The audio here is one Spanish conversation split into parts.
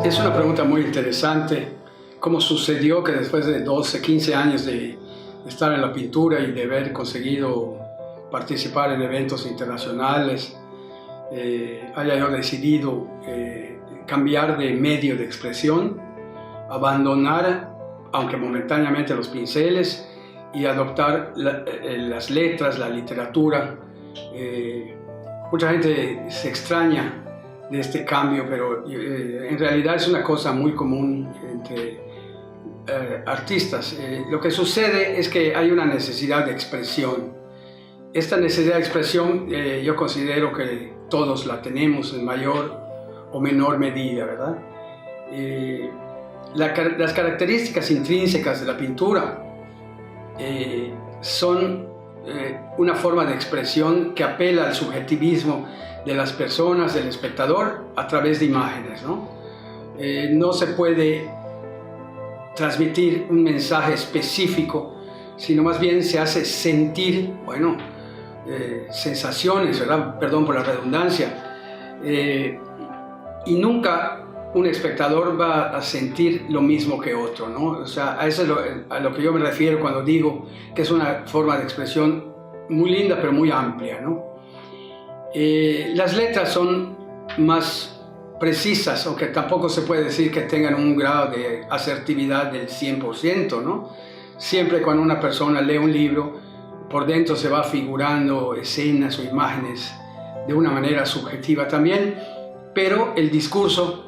Es una pregunta muy interesante. ¿Cómo sucedió que después de 12, 15 años de estar en la pintura y de haber conseguido participar en eventos internacionales, haya yo decidido cambiar de medio de expresión, abandonar, aunque momentáneamente, los pinceles y adoptar las letras, la literatura? Mucha gente se extraña de este cambio, pero en realidad es una cosa muy común entre artistas. Lo que sucede es que hay una necesidad de expresión. Esta necesidad de expresión yo considero que todos la tenemos en mayor o menor medida, ¿verdad? Las características intrínsecas de la pintura son una forma de expresión que apela al subjetivismo de las personas, del espectador, a través de imágenes, ¿no? No se puede transmitir un mensaje específico, sino más bien se hace sentir, bueno, sensaciones, ¿verdad? Perdón por la redundancia. Y nunca un espectador va a sentir lo mismo que otro, ¿no? O sea, a eso es a lo que yo me refiero cuando digo que es una forma de expresión muy linda, pero muy amplia, ¿no? Las letras son más precisas, aunque tampoco se puede decir que tengan un grado de asertividad del 100%, ¿no? Siempre cuando una persona lee un libro, por dentro se va figurando escenas o imágenes de una manera subjetiva también, pero el discurso,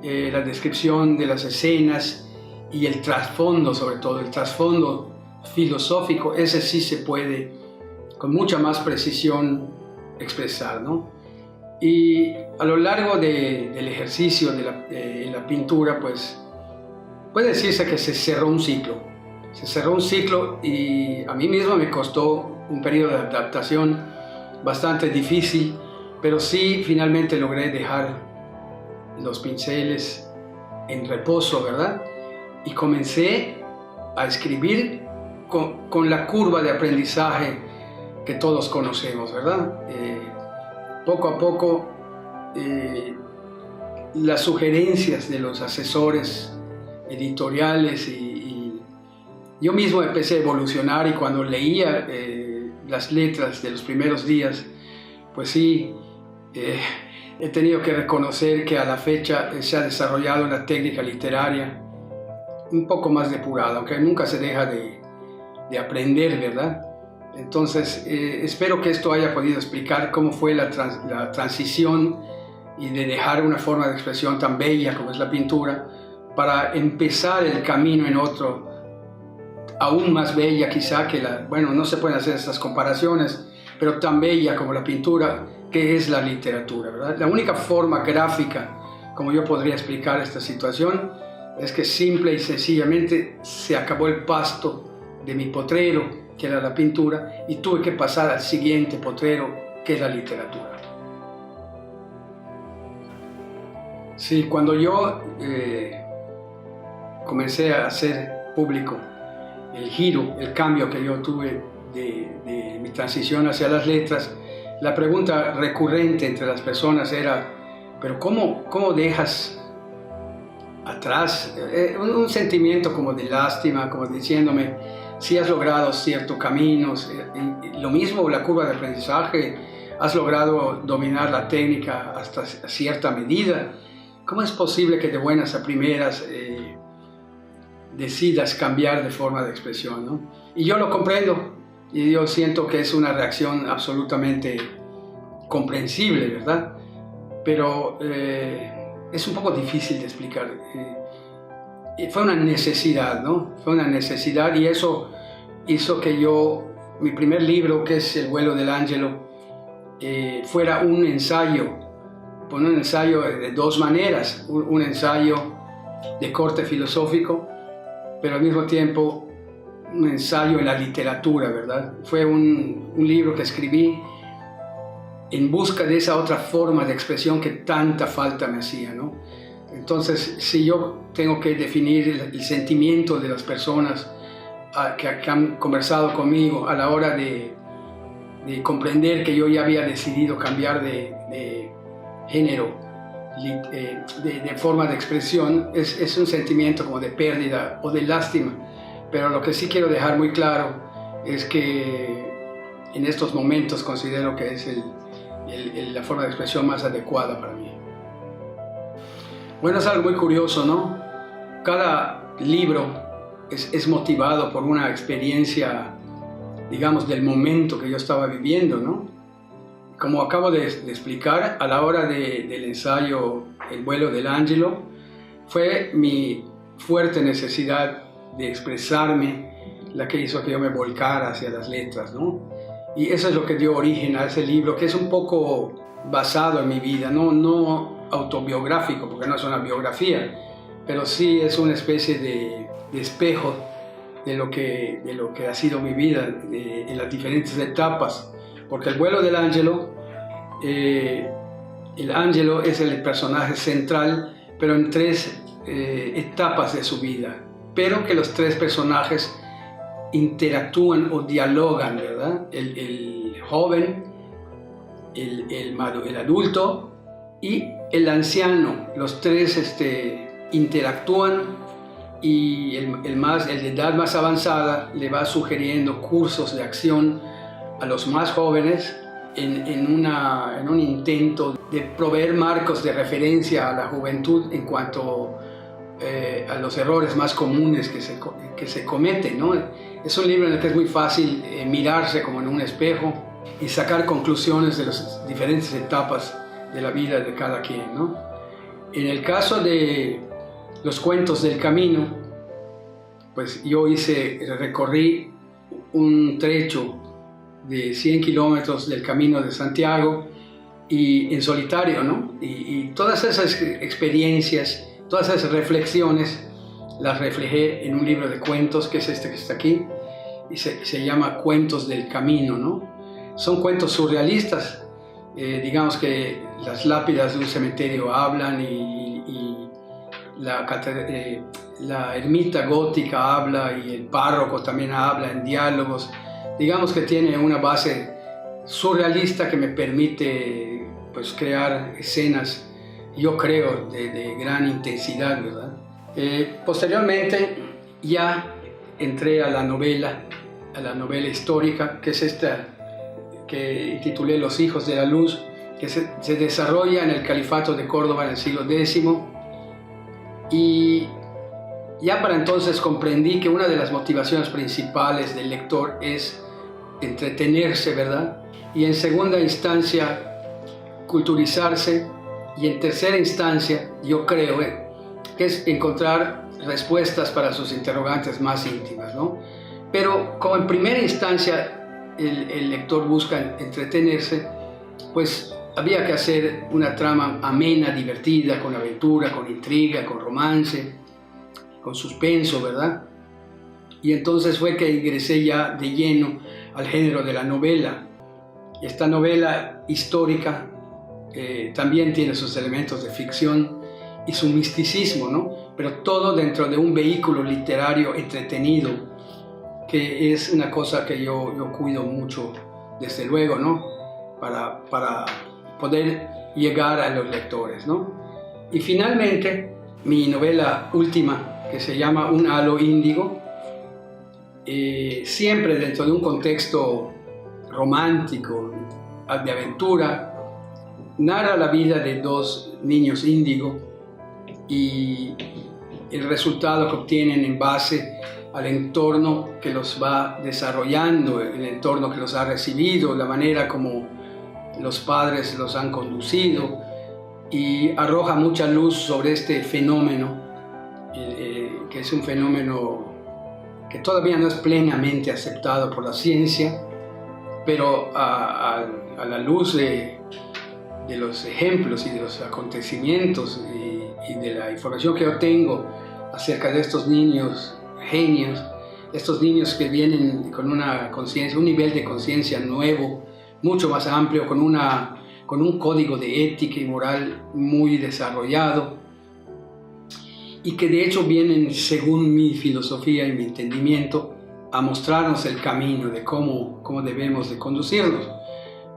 la descripción de las escenas y el trasfondo, sobre todo el trasfondo filosófico, ese sí se puede con mucha más precisión expresar, ¿no? Y a lo largo del ejercicio de la pintura, pues puede decirse que se cerró un ciclo. Se cerró un ciclo y a mí mismo me costó un periodo de adaptación bastante difícil, pero sí finalmente logré dejar los pinceles en reposo, ¿verdad? Y comencé a escribir con la curva de aprendizaje que todos conocemos, ¿verdad? Poco a poco las sugerencias de los asesores editoriales y yo mismo empecé a evolucionar, y cuando leía las letras de los primeros días, pues sí, he tenido que reconocer que a la fecha se ha desarrollado una técnica literaria un poco más depurada, aunque nunca se deja de aprender, ¿verdad? Entonces, espero que esto haya podido explicar cómo fue la transición y de dejar una forma de expresión tan bella como es la pintura para empezar el camino en otro, aún más bella quizá que bueno, no se pueden hacer estas comparaciones, pero tan bella como la pintura, que es la literatura, ¿verdad? La única forma gráfica como yo podría explicar esta situación es que simple y sencillamente se acabó el pasto de mi potrero, que era la pintura, y tuve que pasar al siguiente potrero, que es la literatura. Sí, cuando yo comencé a hacer público el giro, el cambio que yo tuve de mi transición hacia las letras, la pregunta recurrente entre las personas era: ¿pero cómo dejas atrás un sentimiento como de lástima, como diciéndome, si has logrado cierto camino, lo mismo la curva de aprendizaje, has logrado dominar la técnica hasta cierta medida, ¿cómo es posible que de buenas a primeras decidas cambiar de forma de expresión, ¿no? Y yo lo comprendo, y yo siento que es una reacción absolutamente comprensible, ¿verdad? Pero es un poco difícil de explicar. Fue una necesidad, ¿no? Fue una necesidad, y eso hizo que mi primer libro, que es El vuelo del ángelo, fuera un ensayo de dos maneras, un ensayo de corte filosófico, pero al mismo tiempo un ensayo en la literatura, ¿verdad? Fue un libro que escribí en busca de esa otra forma de expresión que tanta falta me hacía, ¿no? Entonces, si yo tengo que definir el sentimiento de las personas que han conversado conmigo a la hora de comprender que yo ya había decidido cambiar de género, de forma de expresión, es un sentimiento como de pérdida o de lástima. Pero lo que sí quiero dejar muy claro es que en estos momentos considero que es la forma de expresión más adecuada para mí. Bueno, es algo muy curioso, ¿no? Cada libro es motivado por una experiencia, digamos, del momento que yo estaba viviendo, ¿no? Como acabo de explicar, a la hora del ensayo El vuelo del Ángelo, fue mi fuerte necesidad de expresarme la que hizo que yo me volcara hacia las letras, ¿no? Y eso es lo que dio origen a ese libro, que es un poco basado en mi vida, no autobiográfico, porque no es una biografía, pero sí es una especie de espejo de lo que ha sido mi vida en las diferentes etapas. Porque el vuelo del Ángelo, el Ángelo es el personaje central, pero en tres etapas de su vida, pero que los tres personajes interactúan o dialogan, ¿verdad? El joven, el adulto y el anciano, los tres interactúan, y el de edad más avanzada le va sugiriendo cursos de acción a los más jóvenes en un intento de proveer marcos de referencia a la juventud en cuanto a los errores más comunes que se cometen, ¿no? Es un libro en el que es muy fácil mirarse como en un espejo y sacar conclusiones de las diferentes etapas de la vida de cada quien, ¿no? En el caso de los cuentos del camino, pues yo recorrí un trecho de 100 kilómetros del Camino de Santiago y en solitario, ¿no? Y todas esas experiencias, todas esas reflexiones las reflejé en un libro de cuentos, que es este que está aquí, y se llama Cuentos del Camino, ¿no? Son cuentos surrealistas, digamos que las lápidas de un cementerio hablan y la ermita gótica habla y el párroco también habla en diálogos. Digamos que tiene una base surrealista que me permite, pues, crear escenas, yo creo, de gran intensidad, ¿verdad? Posteriormente ya entré a la novela histórica, que es esta que titulé Los hijos de la luz, que se desarrolla en el Califato de Córdoba en el siglo X, y ya para entonces comprendí que una de las motivaciones principales del lector es entretenerse, ¿verdad? Y en segunda instancia, culturizarse, y en tercera instancia, yo creo, que es encontrar respuestas para sus interrogantes más íntimas, ¿no? Pero como en primera instancia el lector busca entretenerse, pues había que hacer una trama amena, divertida, con aventura, con intriga, con romance, con suspenso, ¿verdad? Y entonces fue que ingresé ya de lleno al género de la novela. Esta novela histórica también tiene sus elementos de ficción y su misticismo, ¿no? Pero todo dentro de un vehículo literario entretenido, que es una cosa que yo cuido mucho, desde luego, ¿no? Para poder llegar a los lectores, ¿no? Y finalmente, mi novela última, que se llama Un halo índigo, siempre dentro de un contexto romántico, de aventura, narra la vida de dos niños índigo y el resultado que obtienen en base al entorno que los va desarrollando, el entorno que los ha recibido, la manera como los padres los han conducido, y arroja mucha luz sobre este fenómeno, que es un fenómeno que todavía no es plenamente aceptado por la ciencia, pero a la luz de los ejemplos y de los acontecimientos y de la información que yo tengo acerca de estos niños genios, estos niños que vienen con una conciencia, un nivel de conciencia nuevo, mucho más amplio, con un código de ética y moral muy desarrollado, y que de hecho vienen, según mi filosofía y mi entendimiento, a mostrarnos el camino de cómo debemos de conducirnos.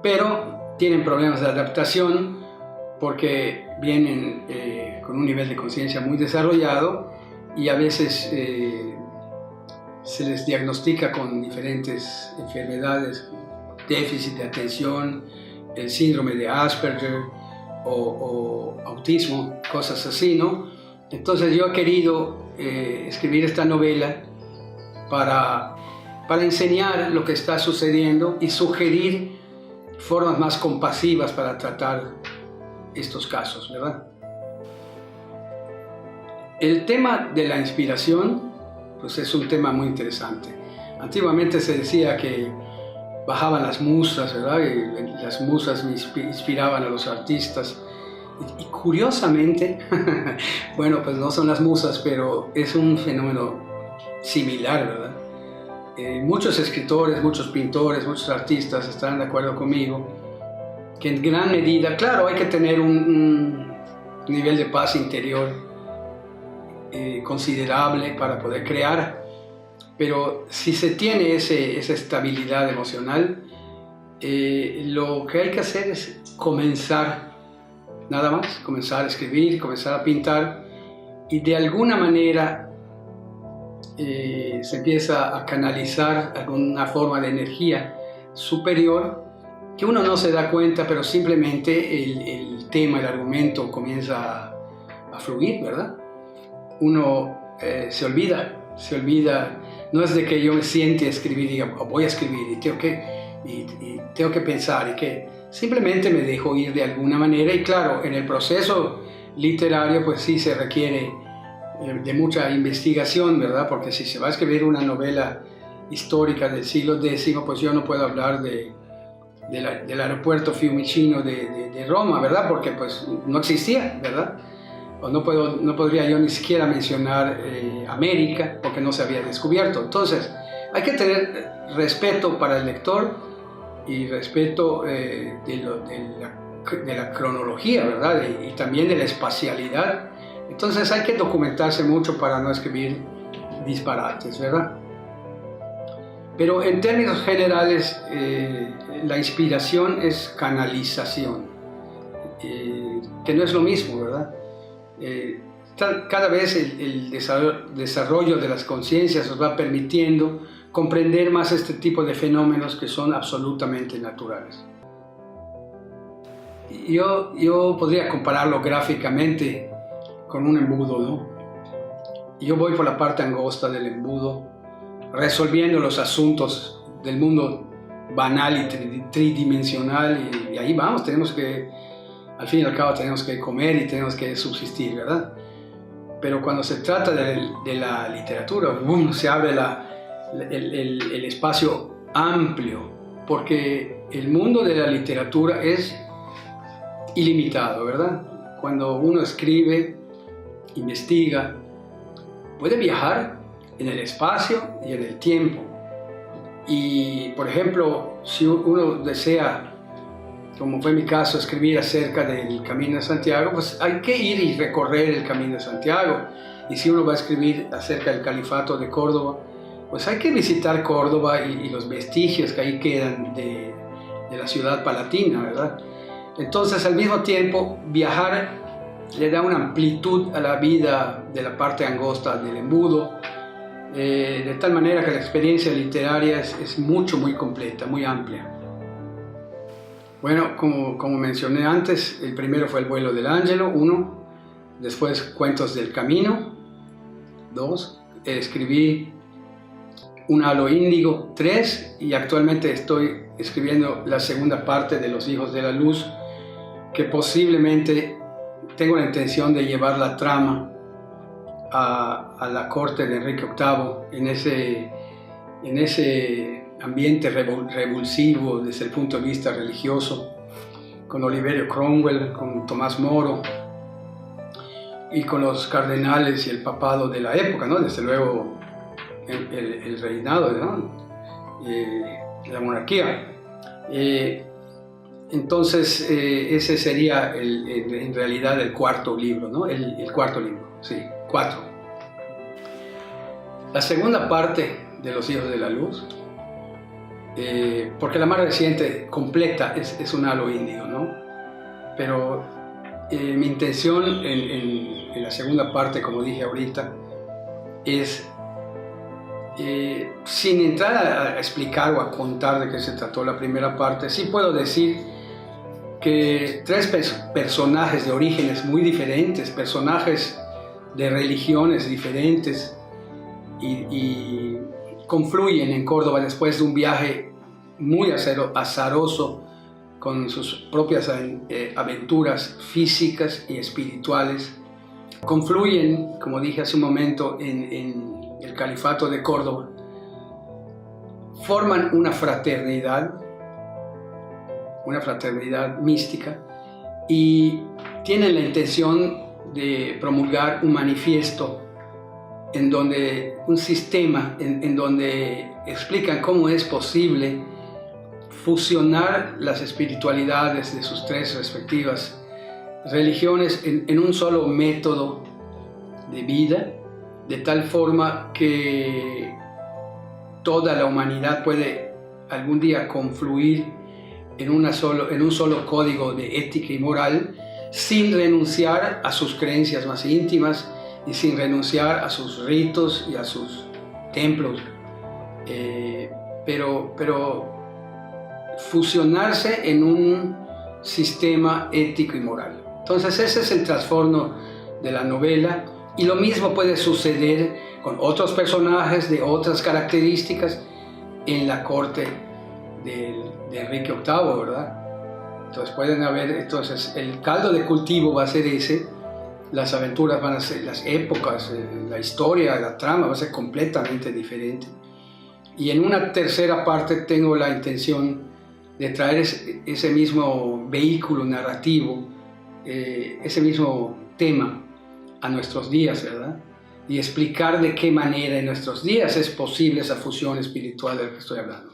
Pero tienen problemas de adaptación porque vienen con un nivel de conciencia muy desarrollado y a veces se les diagnostica con diferentes enfermedades, déficit de atención, el síndrome de Asperger o autismo, cosas así, ¿no? Entonces yo he querido escribir esta novela para enseñar lo que está sucediendo y sugerir formas más compasivas para tratar estos casos, ¿verdad? El tema de la inspiración, pues es un tema muy interesante. Antiguamente se decía que bajaban las musas, ¿verdad? Y las musas inspiraban a los artistas. Y curiosamente, bueno, pues no son las musas, pero es un fenómeno similar, ¿verdad? Muchos escritores, muchos pintores, muchos artistas estarán de acuerdo conmigo que en gran medida, claro, hay que tener un nivel de paz interior considerable para poder crear, pero si se tiene esa estabilidad emocional, lo que hay que hacer es comenzar, nada más, comenzar a escribir, comenzar a pintar, y de alguna manera se empieza a canalizar alguna forma de energía superior que uno no se da cuenta, pero simplemente el tema, el argumento comienza a fluir, ¿verdad? Uno se olvida, no es de que yo me siente a escribir y diga, oh, voy a escribir y tengo que pensar, y que simplemente me dejo ir de alguna manera. Y claro, en el proceso literario pues sí se requiere de mucha investigación, ¿verdad? Porque si se va a escribir una novela histórica del siglo X, pues yo no puedo hablar del aeropuerto Fiumicino de Roma, ¿verdad? Porque pues no existía, ¿verdad? O no podría yo ni siquiera mencionar América porque no se había descubierto. Entonces hay que tener respeto para el lector y respeto de la cronología, ¿verdad? Y también de la espacialidad. Entonces hay que documentarse mucho para no escribir disparates, ¿verdad? Pero en términos generales, la inspiración es canalización, que no es lo mismo, ¿verdad? Cada vez el desarrollo de las conciencias nos va permitiendo comprender más este tipo de fenómenos que son absolutamente naturales. Yo podría compararlo gráficamente con un embudo, ¿no? Yo voy por la parte angosta del embudo, resolviendo los asuntos del mundo banal y tridimensional, y ahí vamos, al fin y al cabo tenemos que comer y tenemos que subsistir, ¿verdad? Pero cuando se trata de la literatura, se abre el espacio amplio, porque el mundo de la literatura es ilimitado, ¿verdad? Cuando uno escribe, investiga, puede viajar en el espacio y en el tiempo. Y, por ejemplo, si uno desea, como fue mi caso, escribir acerca del Camino de Santiago, pues hay que ir y recorrer el Camino de Santiago. Y si uno va a escribir acerca del Califato de Córdoba, pues hay que visitar Córdoba y los vestigios que ahí quedan de la ciudad palatina, ¿verdad? Entonces, al mismo tiempo, viajar le da una amplitud a la vida de la parte angosta del embudo, de tal manera que la experiencia literaria es muy completa, muy amplia. Bueno, como mencioné antes, el primero fue El vuelo del ángelo, 1, después Cuentos del camino, 2, escribí Un halo índigo, 3, y actualmente estoy escribiendo la segunda parte de Los hijos de la luz, que posiblemente tengo la intención de llevar la trama a la corte de Enrique VIII, en ese ambiente revulsivo desde el punto de vista religioso, con Oliverio Cromwell, con Tomás Moro y con los cardenales y el papado de la época, ¿no? Desde luego el reinado, ¿no? La monarquía. Entonces ese sería en realidad el cuarto libro, ¿no? El cuarto libro, sí, 4. La segunda parte de los Hijos de la Luz, porque la más reciente, completa, es un halo índigo, ¿no? Pero mi intención en la segunda parte, como dije ahorita, es, sin entrar a explicar o a contar de qué se trató la primera parte, sí puedo decir que tres personajes de orígenes muy diferentes, personajes de religiones diferentes, y confluyen en Córdoba después de un viaje muy azaroso con sus propias aventuras físicas y espirituales. Confluyen, como dije hace un momento, en el Califato de Córdoba, forman una fraternidad mística, y tienen la intención de promulgar un manifiesto un sistema en donde explican cómo es posible fusionar las espiritualidades de sus tres respectivas religiones en un solo método de vida, de tal forma que toda la humanidad puede algún día confluir en un solo código de ética y moral, sin renunciar a sus creencias más íntimas y sin renunciar a sus ritos y a sus templos, pero fusionarse en un sistema ético y moral. Entonces ese es el trasfondo de la novela, y lo mismo puede suceder con otros personajes de otras características en la corte de Enrique VIII, ¿verdad? Entonces pueden haber, el caldo de cultivo va a ser ese. Las aventuras van a ser, las épocas, la historia, la trama va a ser completamente diferente. Y en una tercera parte tengo la intención de traer ese mismo vehículo narrativo, ese mismo tema a nuestros días, ¿verdad? Y explicar de qué manera en nuestros días es posible esa fusión espiritual de la que estoy hablando.